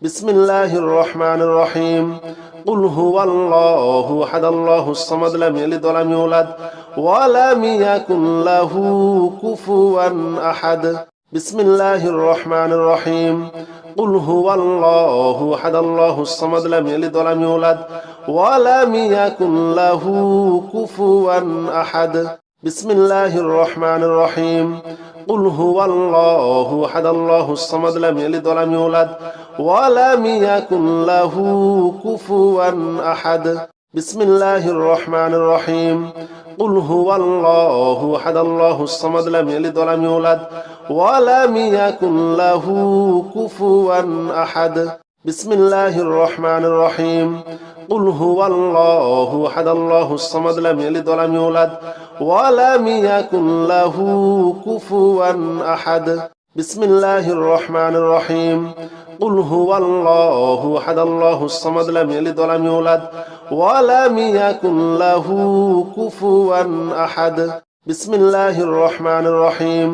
বিসমিল্লাহির রহমানির রহিম কুল হুয়াল্লাহু আহাদ আল্লাহুস সামাদ লাম ইয়ালিদ ওয়া লাম ইউলাদ ওয়া লাম ইয়াকুল লাহু কুফুয়ান আহাদ বিসমিল্লাহির রহমানির রহিম কুল হুয়াল্লাহু আহাদ আল্লাহুস সামাদ লাম ইয়ালিদ ওয়া লাম ইউলাদ ওয়া লাম ইয়াকুল লাহু কুফুয়ান আহাদ বিসমিল্লাহির রহমানির রহিম কুল হুয়াল্লাহু আহাদ আল্লাহুস সামাদ লাম ইয়ালিদ ওয়া লাম ইউলাদ ওয়া লাম ইয়াকুল লাহু কুফুয়ান আহাদ বিসমিল্লাহির রহমানির রহিম কুল হুয়াল্লাহু আহাদ আল্লাহুস সামাদ লাম ইয়ালিদ ওয়া লাম ইউলাদ ওয়া লাম ইয়াকুল লাহু কুফুয়ান আহাদ বিসমিল্লাহির রহমানির রহিম কুল হুয়াল্লাহু আহাদ আল্লাহুস সামাদ লাম ইয়ালিদ ওয়া লাম ইউলাদ ওয়া লাম ইয়াকুল লাহু কুফুয়ান আহাদ বিসমিল্লাহির রহমানির রহিম কুল হুয়াল্লাহু আহাদ আল্লাহুস সামাদ লাম ইয়ালিদ ওয়া লাম ইউলাদ ওয়া লাম ইয়াকুল লাহু কুফুয়ান আহাদ বিসমিল্লাহির রহমানির রহিম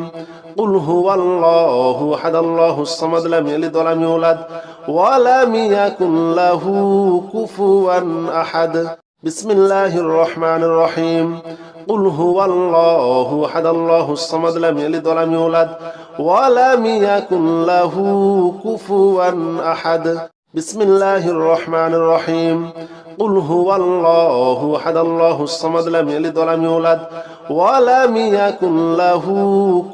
কুল হুয়াল্লাহু আহাদ আল্লাহুস সামাদ লাম ইয়ালিদ ওয়া লাম ইউলাদ ওয়া লাম ইয়াকুল লাহু কুফুয়ান আহাদ বিসমিল্লাহির রহমানির রহিম কুল হুয়াল্লাহু আহাদ আল্লাহুস সামাদ লাম ইয়ালিদ ওয়া লাম ইউলাদ ওয়া লাম ইয়াকুল লাহু কুফুয়ান আহাদ বিসমিল্লাহির রহমানির রহিম কুল হুয়াল্লাহু আহাদ আল্লাহুস সামাদ লাম ইয়ালিদ ওয়া লাম ইউলাদ ওয়া লাম ইয়াকুল লাহু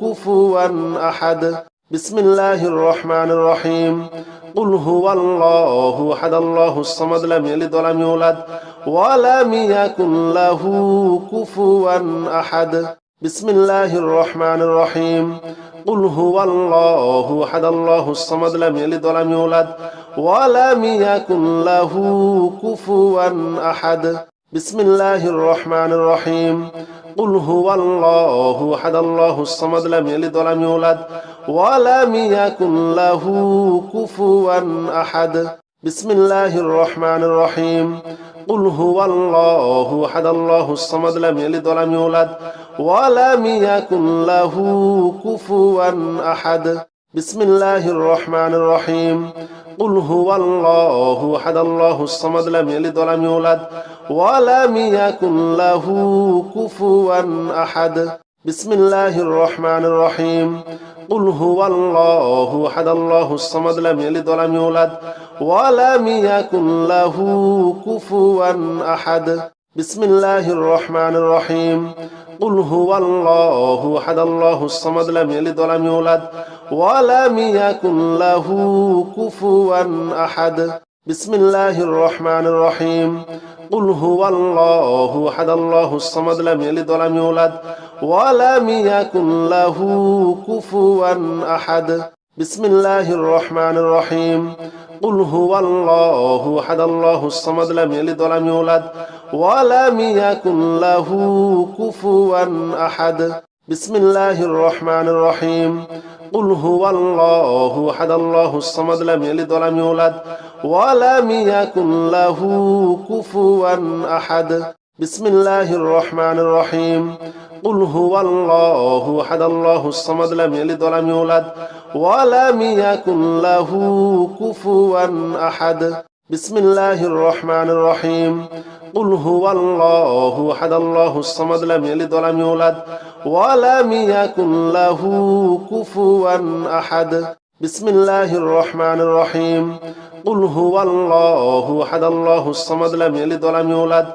কুফুয়ান আহাদ বিসমিল্লাহির রহমানির রহিম কুল হুয়াল্লাহু আহাদ আল্লাহুস সামাদ লাম ইয়ালিদ ওয়া লাম ইউলাদ ওয়া লাম ইয়াকুল লাহু কুফুয়ান আহাদ বিসমিল্লাহির রহমানির রহিম কুল হুয়াল্লাহু আহাদ আল্লাহুস সামাদ লাম ইয়ালিদ ওয়া লাম ইউলাদ ওয়া লাম ইয়াকুল লাহু কুফুয়ান আহাদ বিসমিল্লাহির রহমানির রহিম কুল হুয়াল্লাহু আহাদ আল্লাহুস সামাদ লাম ইয়ালিদ ওয়া লাম ইউলাদ ওয়া লাম ইয়াকুল লাহু কুফুয়ান আহাদ বিসমিল্লাহির রহমানির রহিম কুল হুয়াল্লাহু আহাদ আল্লাহুস সামাদ লাম ইয়ালিদ ওয়া লাম ইউলাদ ওয়া লাম ইয়াকুল লাহু কুফুয়ান আহাদ বিসমিল্লাহির রহমানির রহিম কুল হুয়াল্লাহু আহাদ আল্লাহুস সামাদ লাম ইয়ালিদ ওয়া লাম ইউলাদ ওয়া লাম ইয়াকুল লাহু কুফুয়ান আহাদ বিসমিল্লাহির রহমানির রহিম কুল হুয়াল্লাহু আহাদ আল্লাহুস সামাদ লাম ইয়ালিদ ওয়া লাম ইউলাদ ওয়া লাম ইয়াকুল লাহু কুফুয়ান আহাদ বিসমিল্লাহির রহমানির রহিম কুল হুয়াল্লাহু আহাদ আল্লাহুস সামাদ লাম ইয়ালিদ ওয়া লাম ইউলাদ ওয়া লাম ইয়াকুল লাহু কুফুয়ান আহাদ বিসমিল্লাহির রহমানির রহিম কুল হুয়াল্লাহু আহাদ আল্লাহুস সামাদ লাম ইয়ালিদ ওয়া লাম ইউলাদ ওয়া লাম ইয়াকুল লাহু কুফুয়ান আহাদ বিসমিল্লাহির রহমানির রহিম কুল হুয়াল্লাহু আহাদ আল্লাহুস সামাদ লাম ইয়ালিদ ওয়া লাম ইউলাদ ওয়া লাম ইয়াকুল লাহু কুফুয়ান আহাদ বিসমিল্লাহির রহমানির রহিম কুল হুয়াল্লাহু আহাদ আল্লাহুস সামাদ লাম ইয়ালিদ ওয়া লাম ইউলাদ ওয়া লাম ইয়াকুল লাহু কুফুয়ান আহাদ বিসমিল্লাহির রহমানির রহিম কুল হুয়াল্লাহু আহাদ আল্লাহুস সামাদ লাম ইয়ালিদ ওয়া লাম ইউলাদ ওয়া লাম ইয়াকুল লাহু কুফুয়ান আহাদ বিসমিল্লাহির রহমানির রহিম কুল হুয়াল্লাহু আহাদ আল্লাহুস সামাদ লাম ইয়ালিদ ওয়া লাম ইউলাদ ওয়া লাম ইয়াকুল লাহু কুফুয়ান আহাদ বিসমিল্লাহির রহমানির রহিম কুল হুয়াল্লাহু আহাদ আল্লাহুস সামাদ লাম ইয়ালিদ ওয়া লাম ইউলাদ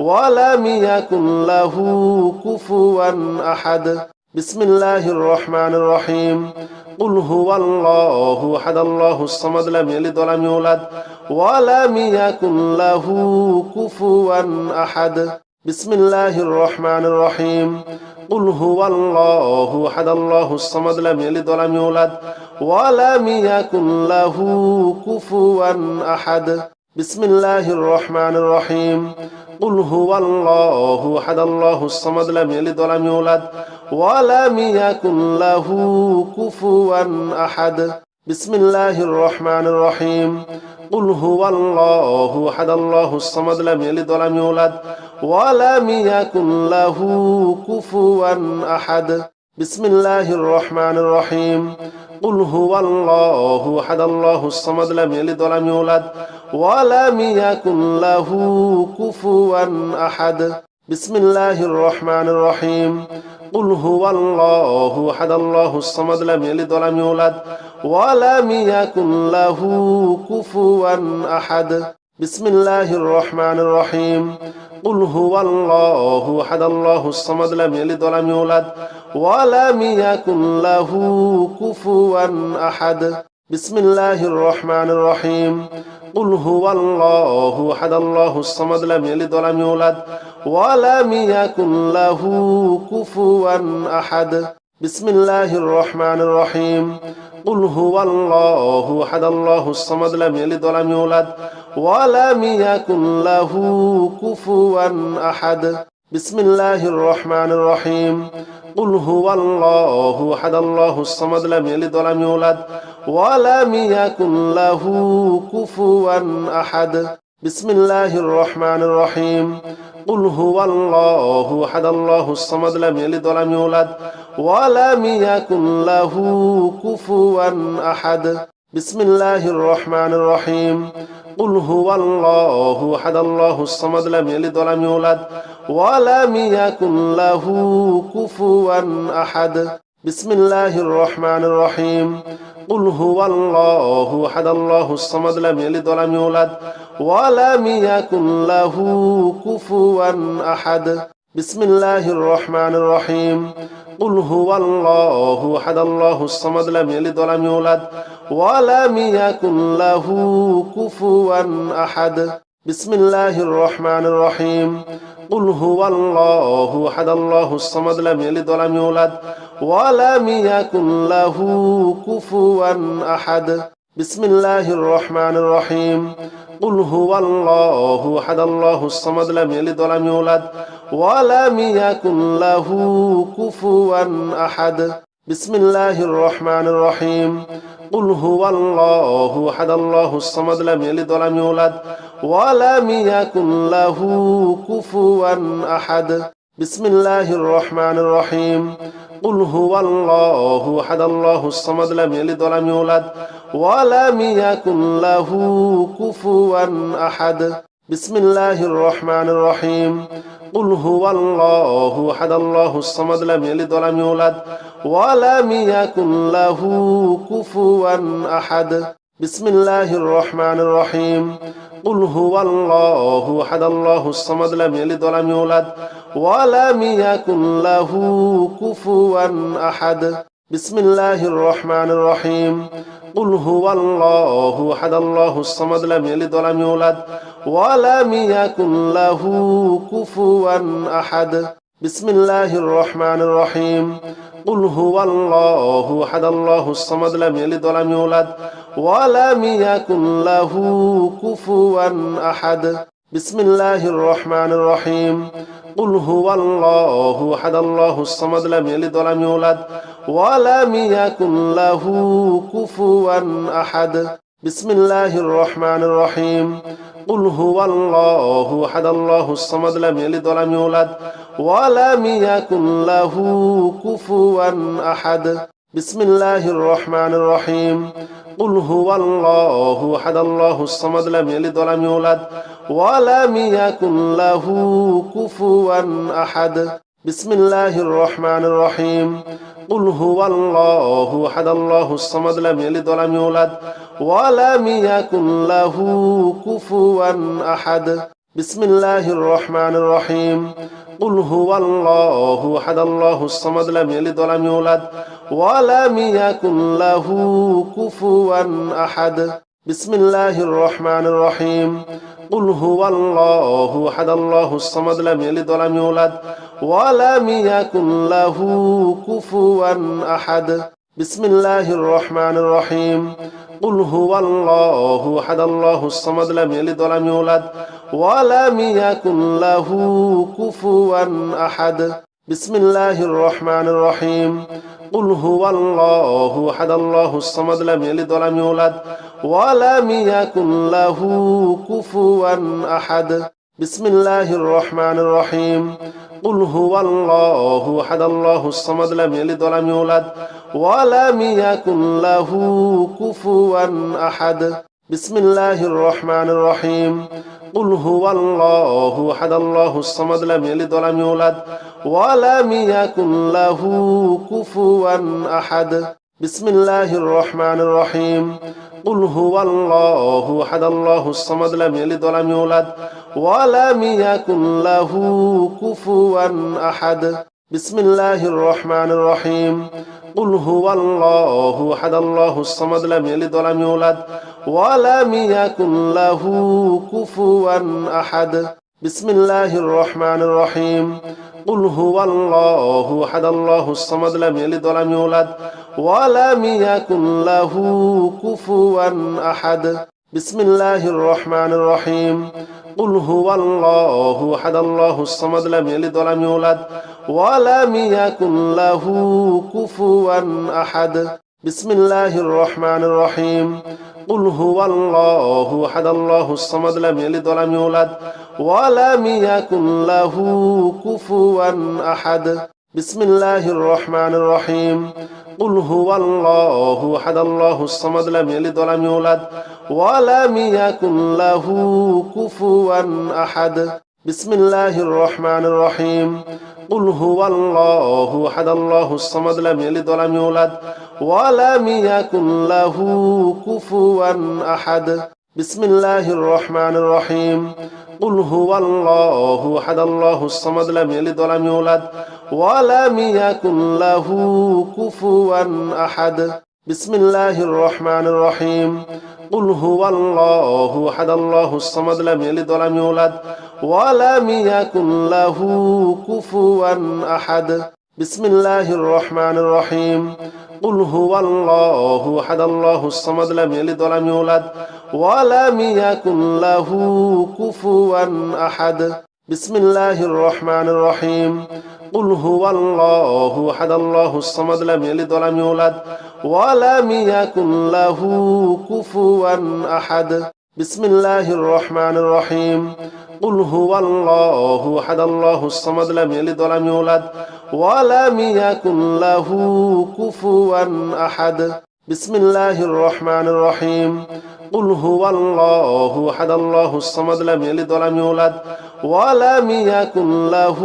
ওয়া লাম ইয়াকুল লাহু কুফুয়ান আহাদ বিসমিল্লাহির রহমানির রহিম কুল হুয়াল্লাহু আহাদ আল্লাহুস সামাদ লাম ইয়ালিদ ওয়া লাম ইউলাদ ওয়া লাম ইয়াকুল লাহু কুফুয়ান আহাদ বিসমিল্লাহির রহমানির রহিম কুল হুয়াল্লাহু আহাদ আল্লাহুস সামাদ লাম ইয়ালিদ ওয়া লাম ইউলাদ ওয়া লাম ইয়াকুল লাহু কুফুয়ান আহাদ বিসমিল্লাহির রহমানির রহিম কুল হুয়াল্লাহু আহাদ আল্লাহুস সামাদ লাম ইয়ালিদ ওয়া লাম ইউলাদ ওয়া লাম ইয়াকুল লাহু কুফুয়ান আহাদ বিসমিল্লাহির রহমানির রহিম কুল হুয়াল্লাহু আহাদ আল্লাহুস সামাদ লাম ইয়ালিদ ওয়া লাম ইউলাদ ওয়া লাম ইয়াকুল লাহু কুফুয়ান আহাদ বিসমিল্লাহির রহমানির রহিম قل هو الله أحد الله الصمد لم يلد ولم يولد ولم يكن له كفوا أحد بسم الله الرحمن الرحيم قل هو الله أحد الله الصمد لم يلد ولم يولد ولم يكن له كفوا أحد بسم الله الرحمن الرحيم قل هو الله أحد الله الصمد لم يلد ولم يولد ولم يكن له كفوا أحد بسم الله الرحمن الرحيم قل هو الله أحد الله الصمد لم يلد ولم يولد ولم يكن له كفوا أحد بسم الله الرحمن الرحيم قل هو الله أحد الله الصمد لم يلد ولم يولد ولم يكن له كفوا أحد بسم الله الرحمن الرحيم قل هو الله أحد الله الصمد لم يلد ولم يولد ولم يكن له كفوا أحد بسم الله الرحمن الرحيم قل هو الله أحد الله الصمد لم يلد ولم يولد ولم يكن له كفوا أحد بسم الله الرحمن الرحيم قل هو الله أحد الله الصمد لم يلد ولم يولد ولم يكن له كفوا أحد بسم الله الرحمن الرحيم قل هو الله أحد الله الصمد لم يلد ولم يولد ولم يكن له كفوا أحد بسم الله الرحمن الرحيم قل هو الله أحد الله الصمد لم يلد ولم يولد ولم يكن له كفوا أحد بسم الله الرحمن الرحيم قل هو الله أحد الله الصمد لم يلد ولم يولد ولم يكن له كفوا أحد بسم الله الرحمن الرحيم قل هو الله أحد الله الصمد لم يلد ولم يولد ولم يكن له كفوا أحد بسم الله الرحمن الرحيم قل هو الله أحد الله الصمد لم يلد ولم يولد ولم يكن له كفوا أحد بسم الله الرحمن الرحيم قل هو الله أحد الله الصمد لم يلد ولم يولد ولم يكن له كفوا أحد بسم الله الرحمن الرحيم قل هو الله أحد الله الصمد لم يلد ولم يولد ولم يكن له كفوا أحد بسم الله الرحمن الرحيم قل هو الله أحد الله الصمد لم يلد ولم يولد ولم يكن له كفوا أحد بسم الله الرحمن الرحيم قل هو الله أحد الله الصمد لم يلد ولم يولد ولم يكن له كفوا أحد بسم الله الرحمن الرحيم قل هو الله أحد الله الصمد لم يلد ولم يولد ولم يكن له كفوا أحد بسم الله الرحمن الرحيم قل هو الله أحد الله الصمد لم يلد ولم يولد ولم يكن له كفوا أحد بسم الله الرحمن الرحيم قل هو الله أحد الله الصمد لم يلد ولم يولد ولم يكن له كفوا أحد بسم الله الرحمن الرحيم قل هو الله أحد الله الصمد لم يلد ولم يولد ولم يكن له كفوا أحد بسم الله الرحمن الرحيم قل هو الله أحد الله الصمد لم يلد ولم يولد ولم يكن له كفوا أحد بسم الله الرحمن الرحيم قل هو الله أحد الله الصمد لم يلد ولم يولد ولم يكن له كفوا أحد بسم الله الرحمن الرحيم قل هو الله أحد الله الصمد لم يلد ولم يولد ولم يكن له كفوا أحد بسم الله الرحمن الرحيم قل هو الله أحد الله الصمد لم يلد ولم يولد ولم يكن له كفوا أحد بسم الله الرحمن الرحيم قل هو الله أحد الله الصمد لم يلد ولم يولد ولم يكن له كفوا أحد بسم الله الرحمن الرحيم قل هو الله أحد الله الصمد لم يلد ولم يولد ولم يكن له كفوا أحد بسم الله الرحمن الرحيم قل هو الله أحد الله الصمد لم يلد ولم يولد ولم يكن له كفوا أحد بسم الله الرحمن الرحيم قل هو الله أحد الله الصمد لم يلد ولم يولد ولم يكن له كفوا أحد بسم الله الرحمن الرحيم قل هو الله أحد الله الصمد لم يلد ولم يولد ولم يكن له كفوا أحد بسم الله الرحمن الرحيم قل هو الله أحد الله الصمد لم يلد ولم يولد ولم يكن له كفوا أحد بسم الله الرحمن الرحيم قل هو الله أحد الله الصمد لم يلد ولم يولد ولم يكن له كفوا أحد بسم الله الرحمن الرحيم قل هو الله أحد الله الصمد لم يلد ولم يولد ولم يكن له كفوا أحد بسم الله الرحمن الرحيم قل هو الله أحد الله الصمد لم يلد ولم يولد ولم يكن له كفوا أحد بسم الله الرحمن الرحيم قل هو الله أحد الله الصمد لم يلد ولم يولد ولم يكن له كفوا أحد بسم الله الرحمن الرحيم قل هو الله أحد الله الصمد لم يلد ولم يولد ولم يكن له كفوا أحد بسم الله الرحمن الرحيم قل هو الله أحد الله الصمد لم يلد ولم يولد ولم يكن له كفوا أحد بسم الله الرحمن الرحيم قل هو الله أحد الله الصمد لم يلد ولم يولد ولم يكن له كفوا أحد بسم الله الرحمن الرحيم قل هو الله أحد الله الصمد لم يلد ولم يولد ولم يكن له كفوا أحد بسم الله الرحمن الرحيم قل هو الله أحد الله الصمد لم يلد ولم يولد ولم يكن له كفوا أحد بسم الله الرحمن الرحيم قل هو الله أحد الله الصمد لم يلد ولم يولد ولم يكن له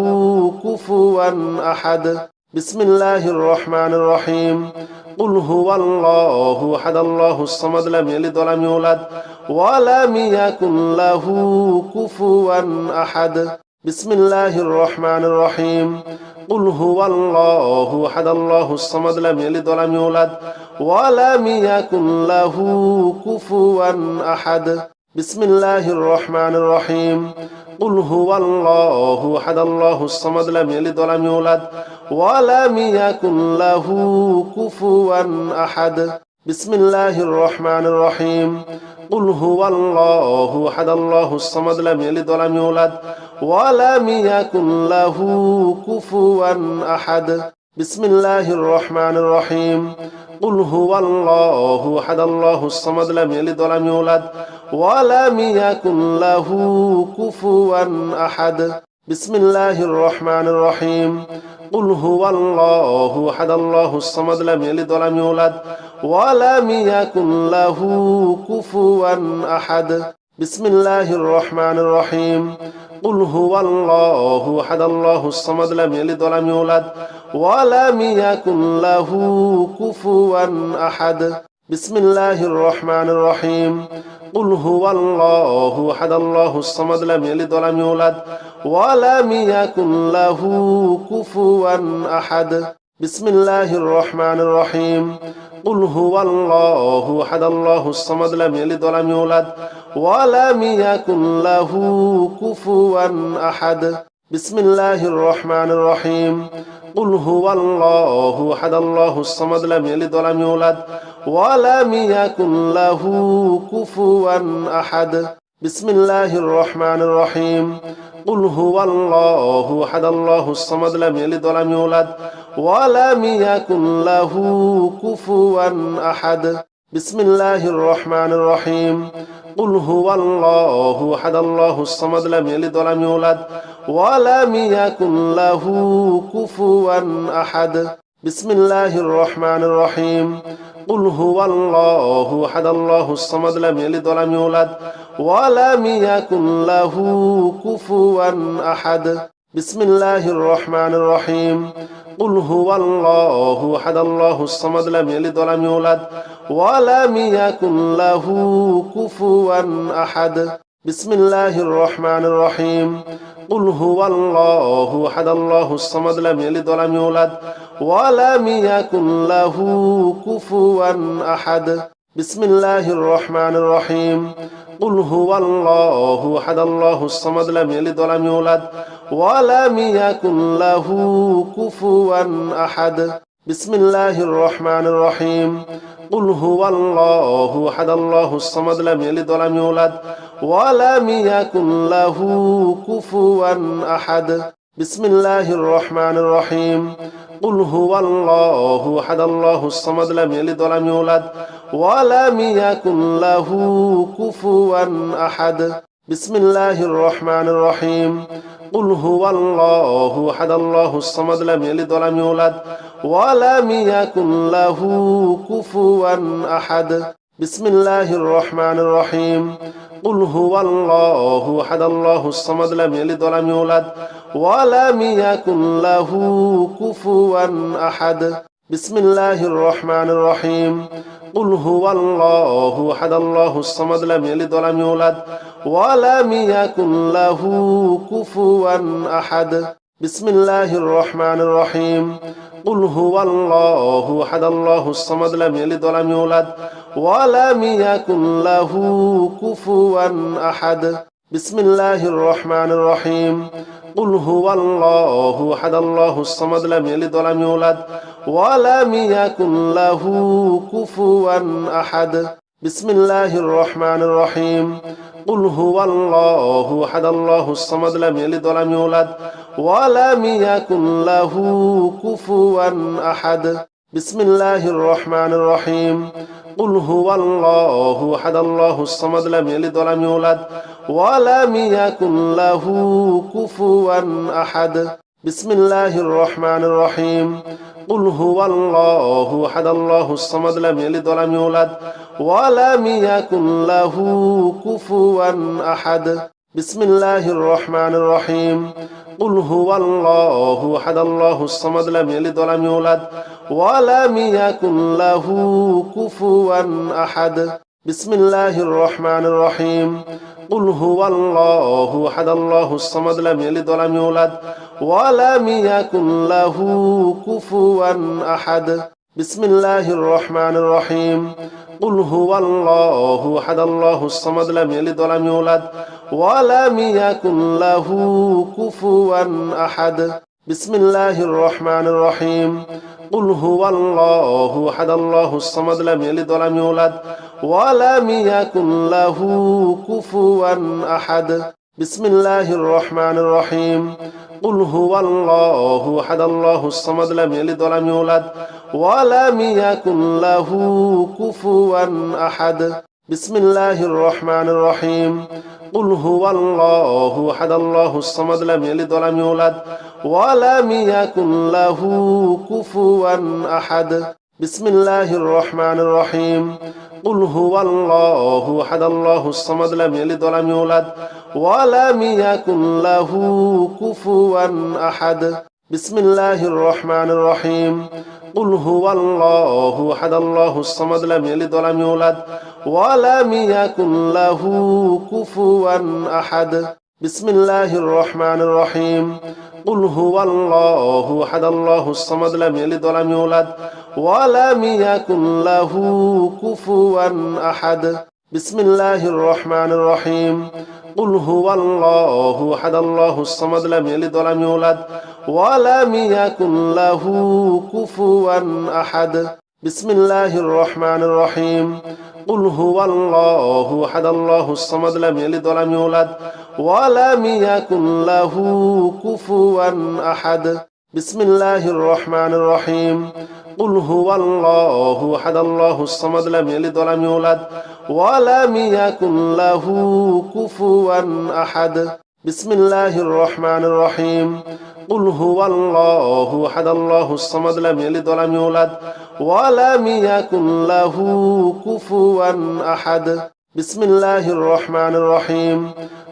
كفوا أحد بسم الله الرحمن الرحيم قل هو الله أحد الله الصمد لم يلد ولم يولد ولم يكن له كفوا أحد بسم الله الرحمن الرحيم قل هو الله أحد الله الصمد لم يلد ولم يولد ولم يكن له كفوا أحد بسم الله الرحمن الرحيم قل هو الله أحد الله الصمد لم يلد ولم يولد ولم يكن له كفوا أحد بسم الله الرحمن الرحيم قل هو الله أحد الله الصمد لم يلد ولم يولد ولم يكن له كفوا أحد بسم الله الرحمن الرحيم قل هو الله أحد الله الصمد لم يلد ولم يولد ولم يكن له كفوا أحد بسم الله الرحمن الرحيم قل هو الله أحد الله الصمد لم يلد ولم يولد ولم يكن له كفوا أحد بسم الله الرحمن الرحيم قل هو الله أحد الله الصمد لم يلد ولم يولد ولم يكن له كفوا أحد بسم الله الرحمن الرحيم قل هو الله أحد الله الصمد لم يلد ولم يولد ولم يكن له كفوا أحد بسم الله الرحمن الرحيم قل هو الله أحد الله الصمد لم يلد ولم يولد ولم يكن له كفوا أحد بسم الله الرحمن الرحيم قل هو الله أحد الله الصمد لم يلد ولم يولد ولم يكن له كفوا أحد بسم الله الرحمن الرحيم قل هو الله أحد الله الصمد لم يلد ولم يولد ولم يكن له كفوا أحد بسم الله الرحمن الرحيم قل هو الله أحد الله الصمد لم يلد ولم يولد ولم يكن له كفوا أحد بسم الله الرحمن الرحيم قل هو الله أحد الله الصمد لم يلد ولم يولد ولم يكن له كفوا أحد بسم الله الرحمن الرحيم قل هو الله أحد الله الصمد لم يلد ولم يولد ولم يكن له كفوا أحد بسم الله الرحمن الرحيم قل هو الله أحد الله الصمد لم يلد ولم يولد ولم يكن له كفوا أحد بسم الله الرحمن الرحيم قل هو الله أحد الله الصمد لم يلد ولم يولد ولم يكن له كفوا أحد بسم الله الرحمن الرحيم قل هو الله أحد الله الصمد لم يلد ولم يولد ولم يكن له كفوا أحد بسم الله الرحمن الرحيم قل هو الله أحد الله الصمد لم يلد ولم يولد ولم يكن له كفوا أحد بسم الله الرحمن الرحيم قل هو الله أحد الله الصمد لم يلد ولم يولد ولم يكن له كفوا أحد بسم الله الرحمن الرحيم قل هو الله أحد الله الصمد لم يلد ولم يولد ولم يكن له كفوا أحد بسم الله الرحمن الرحيم قل هو الله أحد الله الصمد لم يلد ولم يولد ولم يكن له كفوا أحد بسم الله الرحمن الرحيم قل هو الله أحد الله الصمد لم يلد ولم يولد ولم يكن له كفوا أحد بسم الله الرحمن الرحيم قل هو الله أحد الله الصمد لم يلد ولم يولد ولم يكن له كفوا أحد بسم الله الرحمن الرحيم قل هو الله أحد الله الصمد لم يلد ولم يولد ولم يكن له كفوا أحد بسم الله الرحمن الرحيم قل هو الله أحد الله الصمد لم يلد ولم يولد ولم يكن له كفوا أحد بسم الله الرحمن الرحيم قل هو الله أحد الله الصمد لم يلد ولم يولد ولم يكن له كفوا أحد بسم الله الرحمن الرحيم قل هو الله أحد الله الصمد لم يلد ولم يولد ولم يكن له كفوا أحد بسم الله الرحمن الرحيم قل هو الله أحد الله الصمد لم يلد ولم يولد ولم يكن له كفوا أحد بسم الله الرحمن الرحيم قل هو الله أحد الله الصمد لم يلد ولم يولد ولم يكن له كفوا أحد بسم الله الرحمن الرحيم قل هو الله أحد الله الصمد لم يلد ولم يولد ولم يكن له كفوا أحد بسم الله الرحمن الرحيم قل هو الله أحد الله الصمد لم يلد ولم يولد ولم يكن له كفوا أحد بسم الله الرحمن الرحيم قل هو الله أحد الله الصمد لم يلد ولم يولد ولم يكن له كفوا أحد بسم الله الرحمن الرحيم قل هو الله أحد الله الصمد لم يلد ولم يولد ولم يكن له كفوا أحد بسم الله الرحمن الرحيم قل هو الله أحد الله الصمد لم يلد ولم يولد ولم يكن له كفوا أحد بسم الله الرحمن الرحيم قل هو الله أحد الله الصمد لم يلد ولم يولد ولم يكن له كفوا أحد بسم الله الرحمن الرحيم قل هو الله أحد الله الصمد لم يلد ولم يولد ولم يكن له كفوا أحد بسم الله الرحمن الرحيم قل هو الله أحد الله الصمد لم يلد ولم يولد ولم يكن له كفوا أحد بسم الله الرحمن الرحيم قل هو الله أحد الله الصمد لم يلد ولم يولد ولم يكن له كفوا أحد بسم الله الرحمن الرحيم قل هو الله أحد الله الصمد لم يلد ولم يولد ولم يكن له كفوا أحد بسم الله الرحمن الرحيم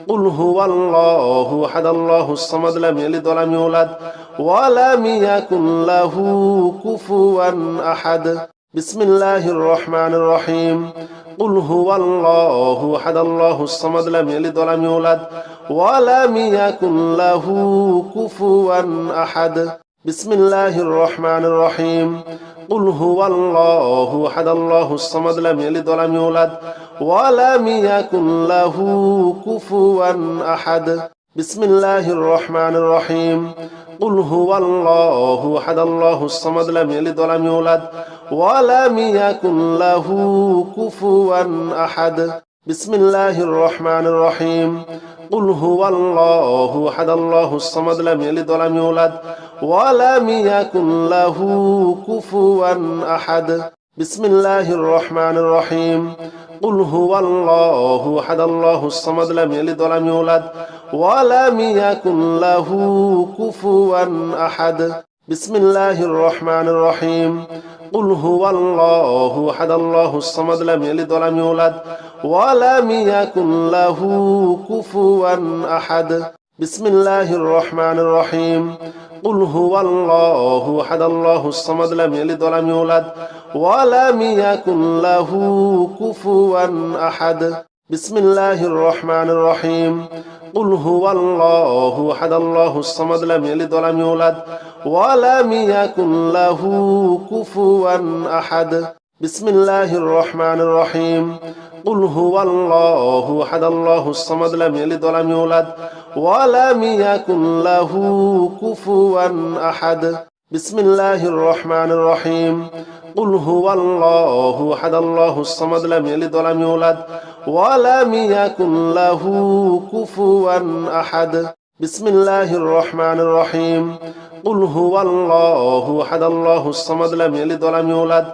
قل هو الله أحد الله الصمد لم يلد ولم يولد ولم يكن له كفوا أحد بسم الله الرحمن الرحيم قل هو الله أحد الله الصمد لم يلد ولم يولد ولم يكن له كفوا أحد بسم الله الرحمن الرحيم قل هو الله أحد الله الصمد لم يلد ولم يولد ولم يكن له كفوا أحد بسم الله الرحمن الرحيم قل هو الله أحد الله الصمد لم يلد ولم يولد ولم يكن له كفوا أحد بسم الله الرحمن الرحيم قل هو الله أحد الله الصمد لم يلد ولم يولد ولم يكن له كفوا أحد بسم الله الرحمن الرحيم قل هو الله أحد الله الصمد لم يلد ولم يولد ولم يكن له كفوا أحد بسم الله الرحمن الرحيم قل هو الله أحد الله الصمد لم يلد ولم يولد ولم يكن له كفوا أحد بسم الله الرحمن الرحيم قل هو الله أحد الله الصمد لم يلد ولم يولد ولم يكن له كفوا أحد بسم الله الرحمن الرحيم قل هو الله أحد الله الصمد لم يلد ولم يولد ولم يكن له كفوا أحد بسم الله الرحمن الرحيم قل هو الله أحد الله الصمد لم يلد ولم يولد ولم يكن له كفوا أحد بسم الله الرحمن الرحيم قل هو الله أحد الله الصمد لم يلد ولم يولد ولم يكن له كفوا أحد بسم الله الرحمن الرحيم قل هو الله أحد الله الصمد لم يلد ولم يولد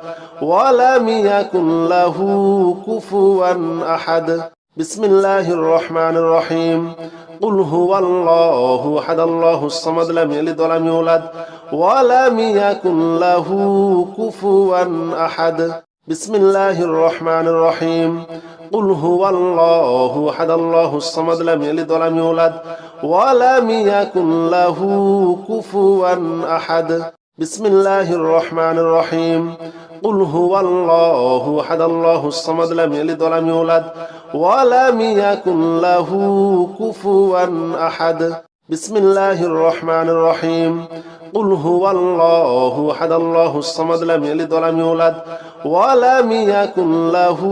ولم يكن له كفوا أحد بسم الله الرحمن الرحيم قل هو الله أحد الله الصمد لم يلد ولم يولد ولم يكن له كفوا أحد بسم الله الرحمن الرحيم قل هو الله أحد الله الصمد لم يلد ولم يولد ولم يكن له كفوا أحد بسم الله الرحمن الرحيم قل هو الله أحد الله الصمد لم يلد ولم يولد ولم يكن له كفوا أحد بسم الله الرحمن الرحيم قل هو الله أحد الله الصمد لم يلد ولم يولد ولم يكن له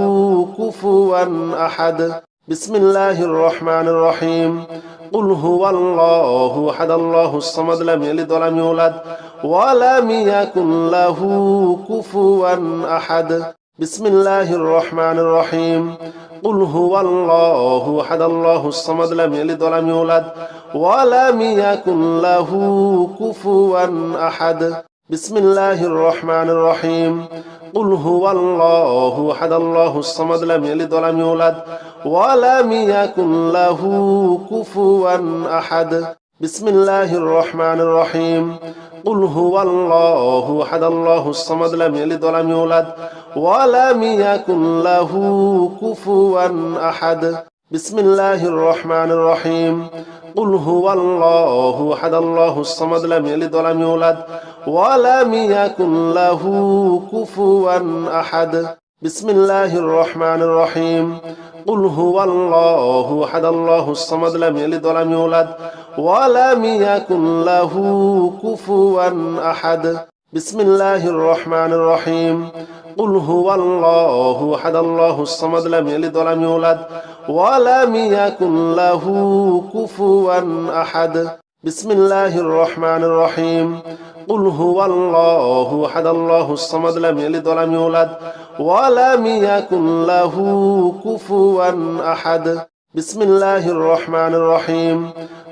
كفوا أحد بسم الله الرحمن الرحيم قل هو الله أحد الله الصمد لم يلد ولم يولد ولم يكن له كفوا أحد بسم الله الرحمن الرحيم قل هو الله أحد الله الصمد لم يلد ولم يولد ولم يكن له كفوا أحد بسم الله الرحمن الرحيم قل هو الله أحد الله الصمد لم يلد ولم يولد ولم يكن له كفوا أحد بسم الله الرحمن الرحيم قل هو الله أحد الله الصمد لم يلد ولم يولد ولم يكن له كفوا أحد بسم الله الرحمن الرحيم قل هو الله أحد الله الصمد لم يلد ولم يولد ولم يكن له كفوا أحد بسم الله الرحمن الرحيم قل هو الله أحد الله الصمد لم يلد ولم يولد ولم يكن له كفوا أحد بسم الله الرحمن الرحيم قل هو الله أحد الله الصمد لم يلد ولم يولد ولم يكن له كفوا أحد بسم الله الرحمن الرحيم قل هو الله أحد الله الصمد لم يلد ولم يولد ولم يكن له كفوا أحد بسم الله الرحمن الرحيم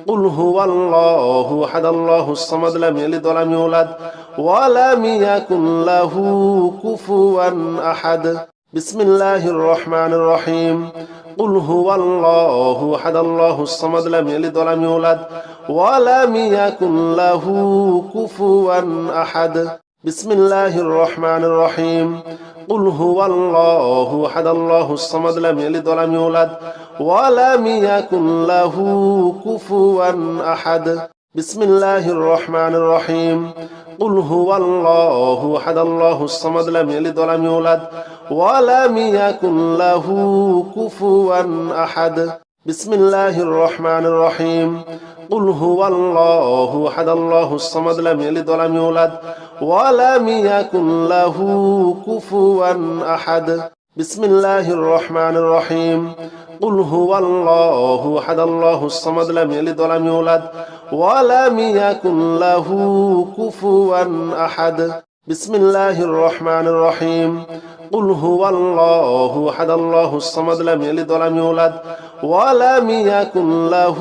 قل هو الله أحد الله الصمد لم يلد ولم يولد ولم يكن له كفوا أحد بسم الله الرحمن الرحيم قل هو الله أحد الله الصمد لم يلد ولم يولد ولم يكن له كفوا أحد بسم الله الرحمن الرحيم قل هو الله أحد الله الصمد لم يلد ولم يولد ولم يكن له كفوا أحد بسم الله الرحمن الرحيم قل هو الله أحد الله الصمد لم يلد ولم يولد ولم يكن له كفوا أحد بسم الله الرحمن الرحيم قل هو الله أحد الله الصمد لم يلد ولم يولد ولم يكن له كفوا أحد بسم الله الرحمن الرحيم قل هو الله أحد الله الصمد لم يلد ولم يولد ولم يكن له كفوا أحد بسم الله الرحمن الرحيم قل هو الله أحد الله الصمد لم يلد ولم يولد ولم يكن له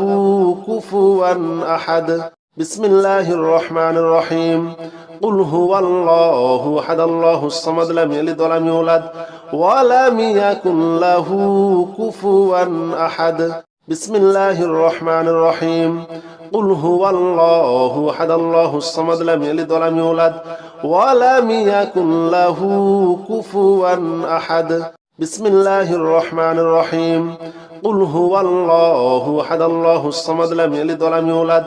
كفوا أحد بسم الله الرحمن الرحيم قل هو الله أحد الله الصمد لم يلد ولم يولد ولم يكن له كفوا أحد بسم الله الرحمن الرحيم قل هو الله أحد الله الصمد لم يلد ولم يولد ولم يكن له كفوا أحد بسم الله الرحمن الرحيم قل هو الله أحد الله الصمد لم يلد ولم يولد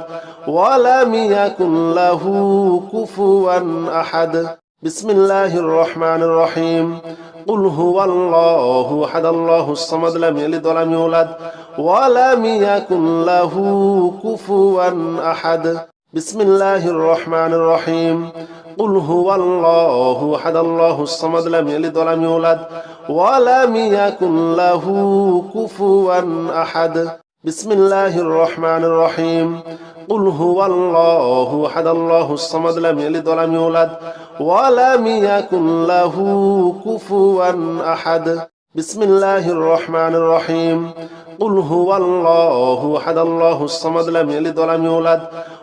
ولم يكن له كفوا أحد بسم الله الرحمن الرحيم قل هو الله أحد الله الصمد لم يلد ولم يولد ولم يكن له كفوا أحد بسم الله الرحمن الرحيم قل هو الله أحد الله الصمد لم يلد ولم يولد ولم يكن له كفوا أحد بسم الله الرحمن الرحيم قل هو الله أحد الله الصمد لم يلد ولم يولد ولم يكن له كفوا أحد بسم الله الرحمن الرحيم قل هو الله أحد الله الصمد لم يلد ولم يولد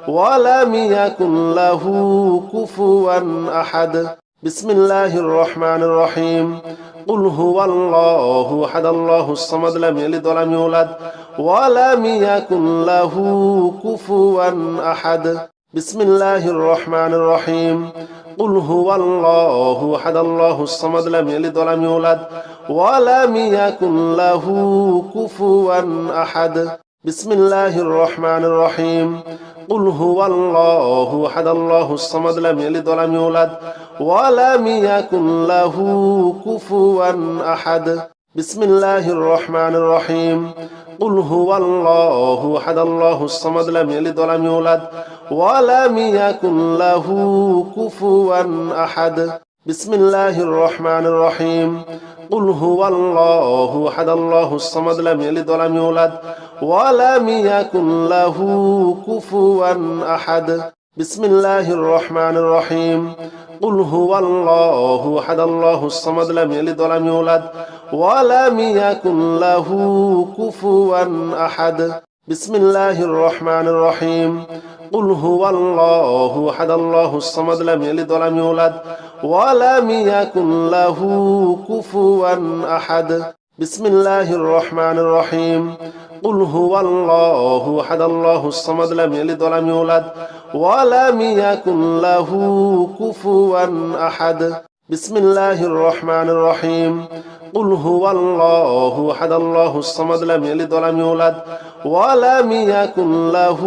ولم يكن له كفوا أحد بسم الله الرحمن الرحيم قل هو الله أحد الله الصمد لم يلد ولم يولد ولم يكن له كفوا أحد بسم الله الرحمن الرحيم قل هو الله أحد الله الصمد لم يلد ولم يولد ولم يكن له كفوا أحد بسم الله الرحمن الرحيم قل هو الله أحد الله الصمد لم يلد ولم يولد ولم يكن له كفوا أحد بسم الله الرحمن الرحيم قل هو الله أحد الله الصمد لم يلد ولم يولد ولم يكن له كفوا أحد بسم الله الرحمن الرحيم قل هو الله أحد الله الصمد لم يلد ولم يولد ولم يكن له كفوا أحد بسم الله الرحمن الرحيم قل هو الله أحد الله الصمد لم يلد ولم يولد ولم يكن له كفوا أحد بسم الله الرحمن الرحيم قل هو الله أحد الله الصمد لم يلد ولم يولد ولم يكن له كفوا أحد بسم الله الرحمن الرحيم قل هو الله أحد الله الصمد لم يلد ولم يولد ولم يكن له كفوا أحد بسم الله الرحمن الرحيم قل هو الله أحد الله الصمد لم يلد ولم يولد ولم يكن له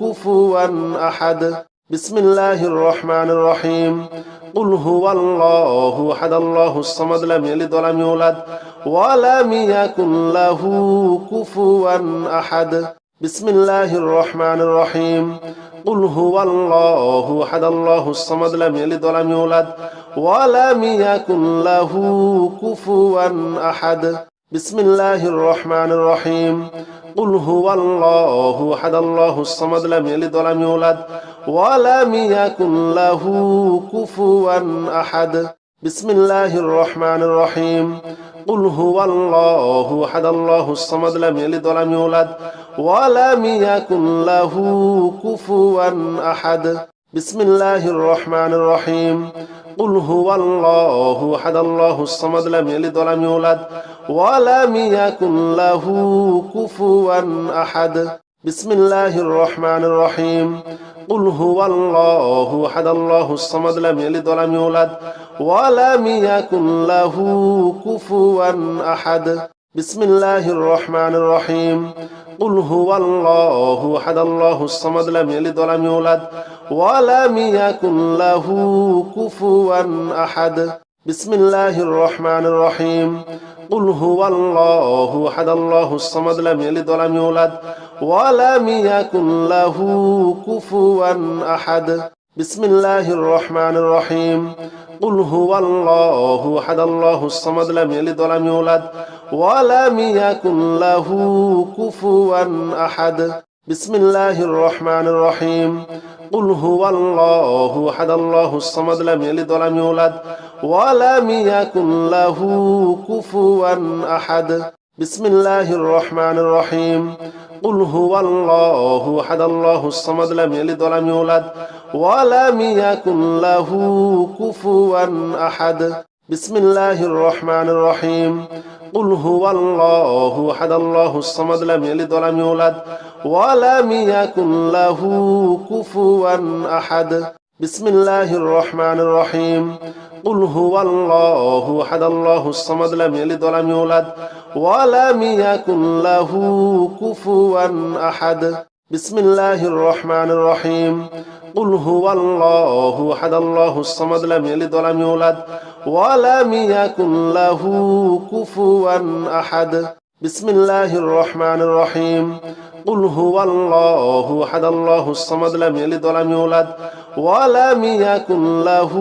كفوا أحد بسم الله الرحمن الرحيم قل هو الله أحد الله الصمد لم يلد ولم يولد ولم يكن له كفوا أحد بسم الله الرحمن الرحيم قل هو الله أحد الله الصمد لم يلد ولم يولد ولم يكن له كفوا أحد بسم الله الرحمن الرحيم قل هو الله أحد الله الصمد لم يلد ولم يولد ولم يكن له كفوا أحد بسم الله الرحمن الرحيم قل هو الله أحد الله الصمد لم يلد ولم يولد ولم يكن له كفوا أحد بسم الله الرحمن الرحيم قل هو الله أحد الله الصمد لم يلد ولم يولد ولم يكن له كفوا أحد بسم الله الرحمن الرحيم قل هو الله أحد الله الصمد لم يلد ولم يولد ولم يكن له كفوا أحد بسم الله الرحمن الرحيم قل هو الله أحد الله الصمد لم يلد ولم يولد ولم يكن له كفوا أحد بسم الله الرحمن الرحيم قل هو الله أحد الله الصمد لم يلد ولم يولد ولم يكن له كفوا أحد بسم الله الرحمن الرحيم قل هو الله أحد الله الصمد لم يلد ولم يولد ولم يكن له كفوا أحد بسم الله الرحمن الرحيم قل هو الله أحد الله الصمد لم يلد ولم يولد ولم يكن له كفوا أحد بسم الله الرحمن الرحيم قل هو الله أحد الله الصمد لم يلد ولم يولد ولم يكن له كفوا أحد بسم الله الرحمن الرحيم قل هو الله أحد الله الصمد لم يلد ولم يولد ولم يكن له كفوا أحد بسم الله الرحمن الرحيم قل هو الله أحد الله الصمد لم يلد ولم يولد ولم يكن له كفوا أحد بسم الله الرحمن الرحيم قل هو الله أحد الله الصمد لم يلد ولم يولد ولم يكن له كفوا أحد بسم الله الرحمن الرحيم قل هو الله أحد الله الصمد لم يلد ولم يولد ولم يكن له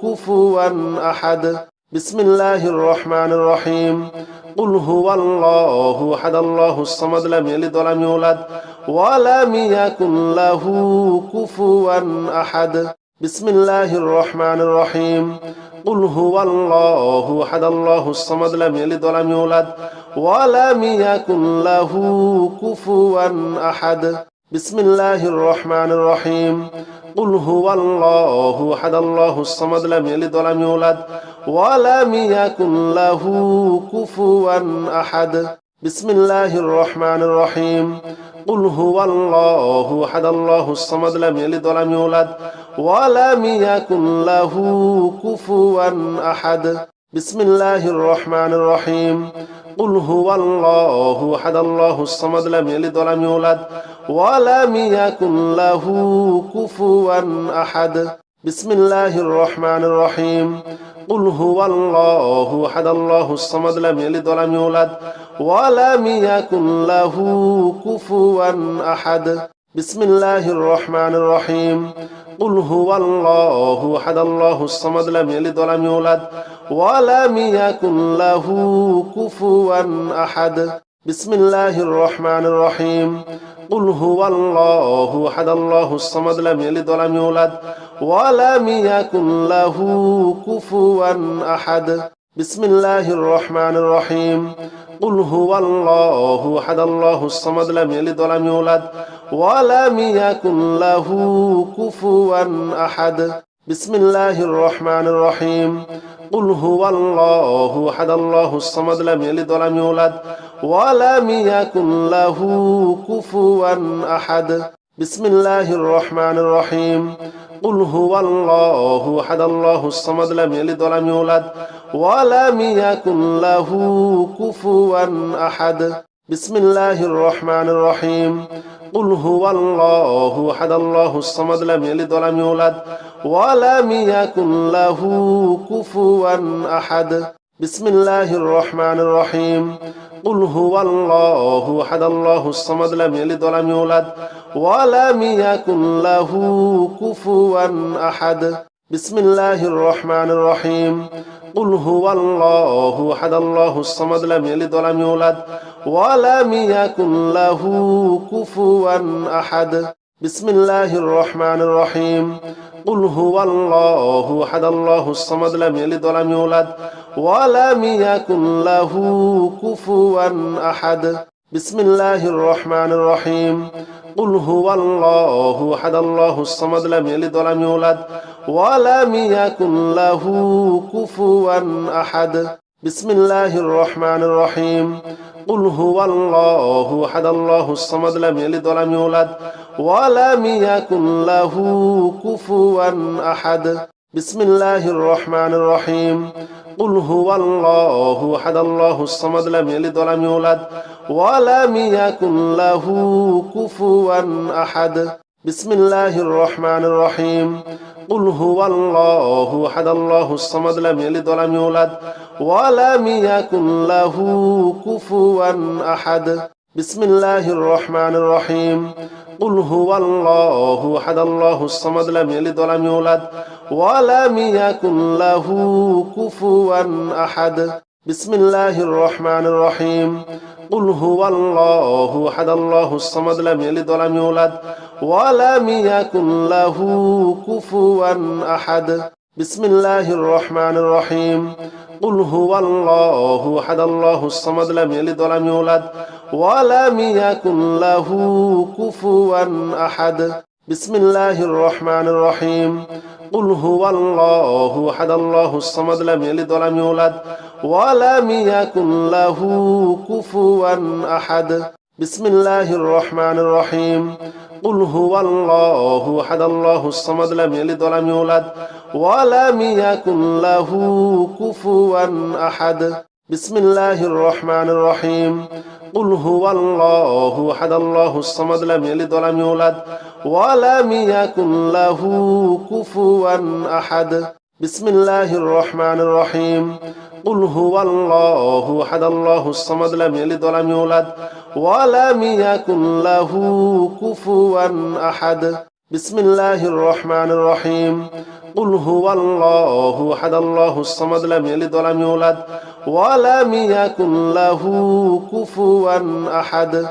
كفوا أحد بسم الله الرحمن الرحيم قل هو الله أحد الله الصمد لم يلد ولم يولد ولم يكن له كفوا أحد بسم الله الرحمن الرحيم قل هو الله أحد الله الصمد لم يلد ولم يولد ولم يكن له كفوا أحد بسم الله الرحمن الرحيم قل هو الله أحد الله الصمد لم يلد ولم يولد ولم يكن له كفوا أحد بسم الله الرحمن الرحيم قل هو الله أحد الله الصمد لم يلد ولم يولد ولم يكن له كفوا أحد بسم الله الرحمن الرحيم قل هو الله أحد الله الصمد لم يلد ولم يولد ولم يكن له كفوا أحد بسم الله الرحمن الرحيم قل هو الله أحد الله الصمد لم يلد ولم يولد ولم يكن له كفوا أحد بسم الله الرحمن الرحيم قل هو الله أحد الله الصمد لم يلد ولم يولد ولم يكن له كفوا أحد بسم الله الرحمن الرحيم قل هو الله أحد الله الصمد لم يلد ولم يولد ولم يكن له كفوا أحد بسم الله الرحمن الرحيم قل هو الله أحد الله الصمد لم يلد ولم يولد ولم يكن له كفوا أحد بسم الله الرحمن الرحيم قل هو الله أحد الله الصمد لم يلد ولم يولد ولم يكن له كفوا أحد بسم الله الرحمن الرحيم قل هو الله أحد الله الصمد لم يلد ولم يولد ولم يكن له كفوا أحد بسم الله الرحمن الرحيم قل هو الله أحد الله الصمد لم يلد ولم يولد ولم يكن له كفوا أحد بسم الله الرحمن الرحيم قل هو الله أحد الله الصمد لم يلد ولم يولد ولم يكن له كفوا أحد بسم الله الرحمن الرحيم قل هو الله أحد الله الصمد لم يلد ولم يولد ولم يكن له كفوا أحد بسم الله الرحمن الرحيم قل هو الله أحد الله الصمد لم يلد ولم يولد ولم يكن له كفوا أحد بسم الله الرحمن الرحيم قل هو الله أحد الله الصمد لم يلد ولم يولد ولم يكن له كفوا أحد بسم الله الرحمن الرحيم قل هو الله أحد الله الصمد لم يلد ولم يولد ولم يكن له كفوا أحد بسم الله الرحمن الرحيم قل هو الله أحد الله الصمد لم يلد ولم يولد ولم يكن له كفوا أحد بسم الله الرحمن الرحيم قل هو الله أحد الله الصمد لم يلد ولم يولد ولم يكن له كفوا أحد بسم الله الرحمن الرحيم قل هو الله أحد الله الصمد لم يلد ولم يولد ولم يكن له كفوا أحد بسم الله الرحمن الرحيم قل هو الله أحد الله الصمد لم يلد ولم يولد ولم يكن له كفوا أحد بسم الله الرحمن الرحيم قل هو الله أحد الله الصمد لم يلد ولم يولد ولم يكن له كفوا أحد بسم الله الرحمن الرحيم قل هو الله أحد الله الصمد لم يلد ولم يولد ولم يكن له كفوا أحد بسم الله الرحمن الرحيم قل هو الله أحد الله الصمد لم يلد ولم يولد ولم يكن له كفوا أحد بسم الله الرحمن الرحيم قل هو الله أحد الله الصمد لم يلد ولم يولد ولم يكن له كفوا أحد بسم الله الرحمن الرحيم قل هو الله أحد الله الصمد لم يلد ولم يولد ولم يكن له كفوا أحد بسم الله الرحمن الرحيم قل هو الله أحد الله الصمد لم يلد ولم يولد ولم يكن له كفوا أحد